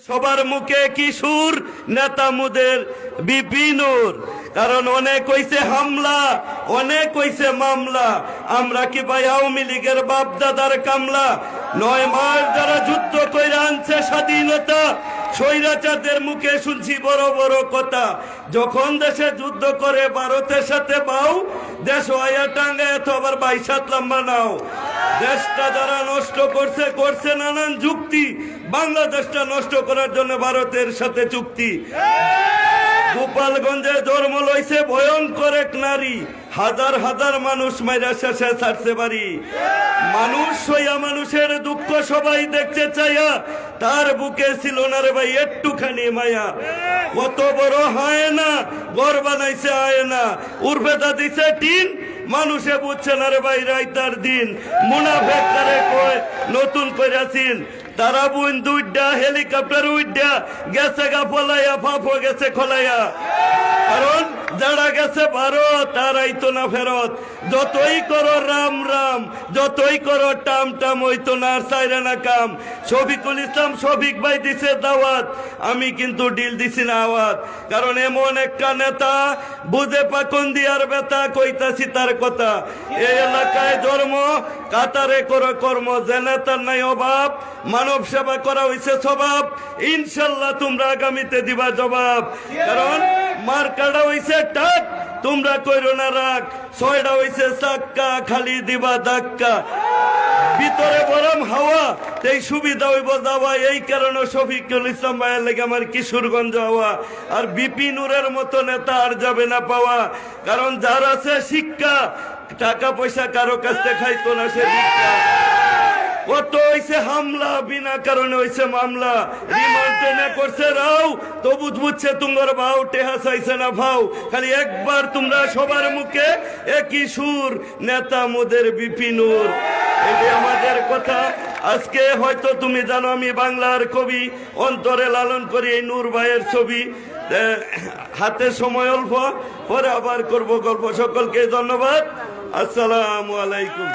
সবার মুখে কিশোর নেতা মুদের বিপিনুর, কারণ অনেক হইছে হামলা, অনেক হইছে মামলা। আমরা কি ভাই আওয়ামী লীগের বাপ দাদার কামলা? 9 মাস যারা যুদ্ধ কইরা আনছে স্বাধীনতা, স্বৈরাচারদের মুখে শুনছি বড় বড় কথা। যখন দেশে যুদ্ধ করে ভারতের সাথে বাউ, দেশ আয়া টাঙ্গা এত আবার 22 লম্বা নাও। দেশটা যারা নষ্ট করছে করছে নানান যুক্তি, বাংলাদেশটা নষ্ট করার জন্য ভারতের সাথে চুক্তি। গোপালগঞ্জে জন্ম লইছে ভয়ঙ্কর এক নারী, হাজার হাজার মানুষ মাইরা শেষে ছাড়ছে বাড়ি। মানুষ হইয়া মানুষের দুঃখ সবাই দেখতে চাইয়া, তার বুকে ছিল না রে ভাই একটুখানি মায়া। কত বড় হয় না ঘর বানাইছে আয় না, উর্বেদা দিছে টিন, মানুষে বুঝছে না রে ভাই রাইতার দিন। মুনাফেক তারে কয় নতুন কইরাছিন, তারা বুন দুইটা হেলিকপ্টার উইডা গেছে গা ফলাইয়া, ফাফো গেছে খলাইয়া। কারণ যারা গেছে ভারত তার আইতো না ফেরত। যতই করো রাম রাম, যতই করো টাম টাম, হইতো না আর চাইরে না কাম। শফিকুল ইসলাম শফিক ভাই দিছে দাওয়াত, আমি কিন্তু ডিল দিছি না আওয়াত। কারণ এমন একটা নেতা বুঝে পাকন দিয়ার বেতা, কইতাছি তার কথা। এই এলাকায় জন্ম, কাতারে করো কর্ম, যে নেতার নাই অভাব, মানব সেবা করা হইছে স্বভাব। ইনশাল্লাহ তোমরা আগামীতে দিবা জবাব। কারণ মার্কাটা হইছে টাক, তোমরা কইরো না রাগ। 6টা হইছে চাক্কা, খালি দিবা ধাক্কা। ভিতরে গরম হাওয়া, এই সুবিধা হইব যাওয়া। এই কারণে শফিকুল ইসলাম ভাইয়ের লেগে আমার কিশোরগঞ্জ হওয়া। আর বিপিনুরের মতো নেতা আর যাবে না পাওয়া। কারণ যার আছে শিক্ষা, টাকা পয়সা কারো কাছ থেকে খাইতো না সে ভিক্ষা। কত হইছে হামলা, বিনা কারণে হইছে মামলা। রিমান্ডে না করছে রাও, তবু বুঝছে তোমার ভাও, টেহা চাইছে না ভাও। খালি একবার তোমরা সবার মুখে একই সুর, নেতা মোদের বিপিনুর। এটি আমাদের কথা। আজকে হয়তো তুমি জানো আমি বাংলার কবি, অন্তরে লালন করি এই নূর ভাইয়ের ছবি। হাতে সময় অল্প, পরে আবার করব গল্প। সকলকে ধন্যবাদ। আসসালামু আলাইকুম।